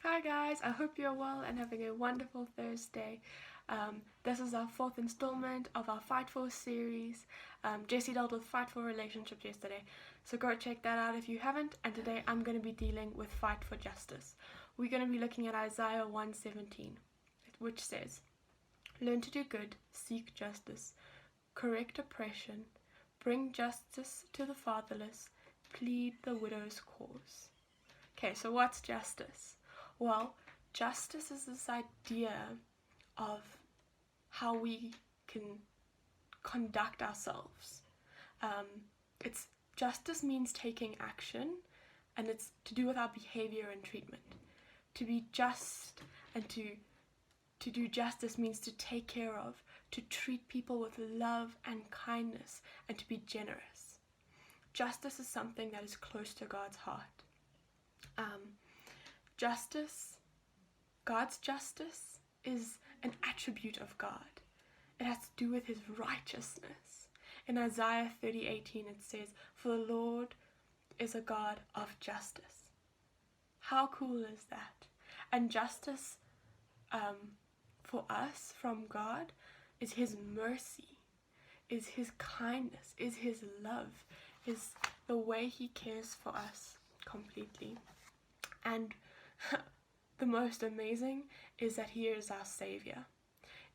Hi guys, I hope you're well and having a wonderful Thursday. This is our fourth installment of our Fight For series. Jessie dealt with Fight For relationships yesterday, so go check that out if you haven't. And today I'm going to be dealing with Fight For justice. We're going to be looking at Isaiah 1:17, which says, "Learn to do good, seek justice, correct oppression, bring justice to the fatherless, plead the widow's cause." Okay, so what's justice? Well, justice is this idea of how we can conduct ourselves. It's justice means taking action, and it's to do with our behavior and treatment. To be just and to do justice means to take care of, to treat people with love and kindness, and to be generous. Justice is something that is close to God's heart. God's justice is an attribute of God. It has to do with his righteousness. In Isaiah 30:18 it says, "For the Lord is a God of justice." How cool is that? And justice for us from God is his mercy, is his kindness, is his love, is the way he cares for us completely. And the most amazing is that he is our Savior.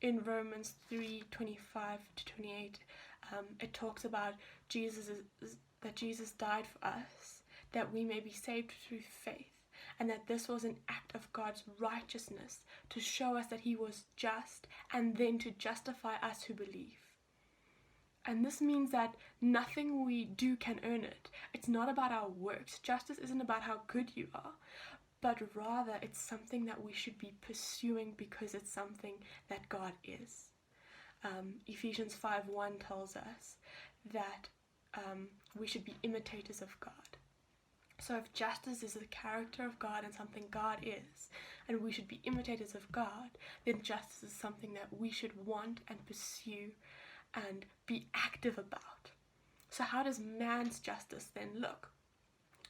In Romans 3:25-28, it talks about that Jesus died for us, that we may be saved through faith, and that this was an act of God's righteousness to show us that he was just, and then to justify us who believe. And this means that nothing we do can earn it. It's not about our works. Justice isn't about how good you are, but rather it's something that we should be pursuing because it's something that God is. Ephesians 5:1 tells us that we should be imitators of God. So if justice is the character of God and something God is, and we should be imitators of God, then justice is something that we should want and pursue and be active about. So how does man's justice then look?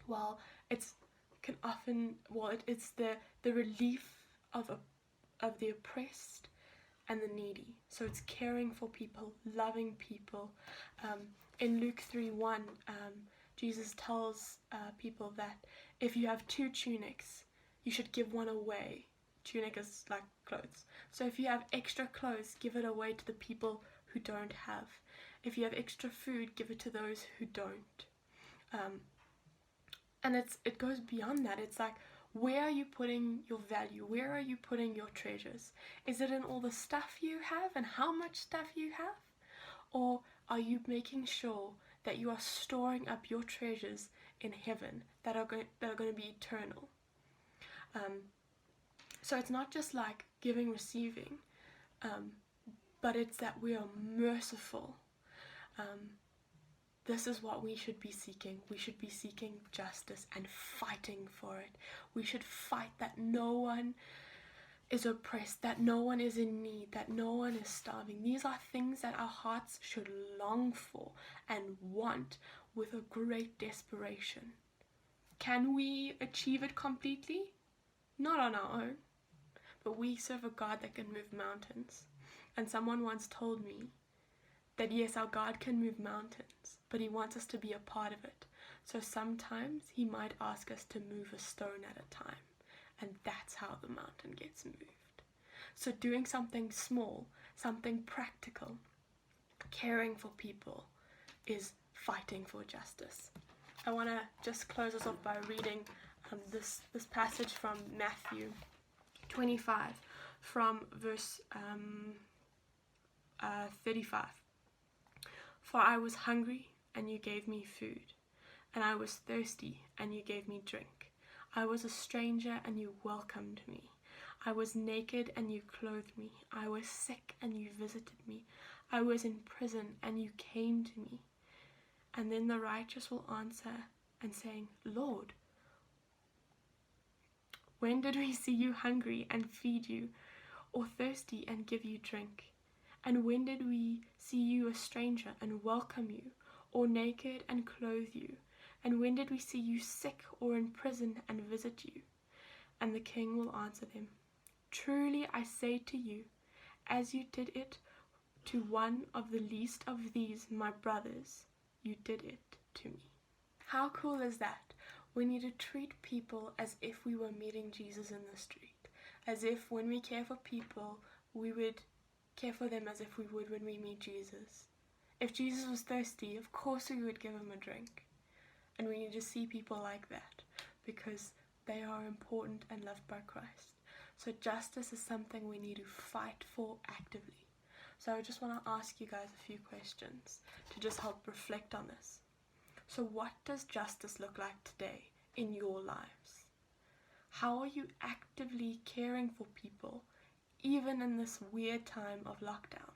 Well, it's the relief of the oppressed and the needy. So it's caring for people, loving people. In Luke 3:1, Jesus tells people that if you have 2 tunics, you should give one away. Tunic is like clothes. So if you have extra clothes, give it away to the people who don't have. If you have extra food, give it to those who don't. And it goes beyond that. It's like, where are you putting your value? Where are you putting your treasures? Is it in all the stuff you have and how much stuff you have? Or are you making sure that you are storing up your treasures in heaven that are going to be eternal? So it's not just like giving, receiving, but it's that we are merciful. This is what we should be seeking. We should be seeking justice and fighting for it. We should fight that no one is oppressed, that no one is in need, that no one is starving. These are things that our hearts should long for and want with a great desperation. Can we achieve it completely? Not on our own. But we serve a God that can move mountains. And someone once told me that yes, our God can move mountains, but he wants us to be a part of it. So sometimes he might ask us to move a stone at a time, and that's how the mountain gets moved. So doing something small, something practical, caring for people, is fighting for justice. I want to just close us off by reading this passage from Matthew 25, from verse 35. "For I was hungry, and you gave me food, and I was thirsty, and you gave me drink. I was a stranger, and you welcomed me. I was naked, and you clothed me. I was sick, and you visited me. I was in prison, and you came to me." And then the righteous will answer and saying, "Lord, when did we see you hungry and feed you, or thirsty and give you drink? And when did we see you a stranger and welcome you, or naked and clothe you? And when did we see you sick or in prison and visit you?" And the king will answer them, truly I say to you, as you did it to one of the least of these my brothers, you did it to me. How cool is that? We need to treat people as if we were meeting Jesus in the street. As if when we care for people, we would care for them as if we would when we meet Jesus. If Jesus was thirsty, of course we would give him a drink. And we need to see people like that because they are important and loved by Christ. So justice is something we need to fight for actively. So I just want to ask you guys a few questions to just help reflect on this. So what does justice look like today in your lives? How are you actively caring for people, even in this weird time of lockdown?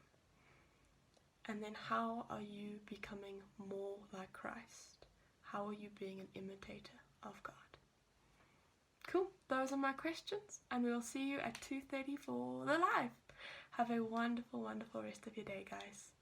And then how are you becoming more like Christ? How are you being an imitator of God? Cool, those are my questions, and we'll see you at 2:30 for the live. Have a wonderful, wonderful rest of your day, guys.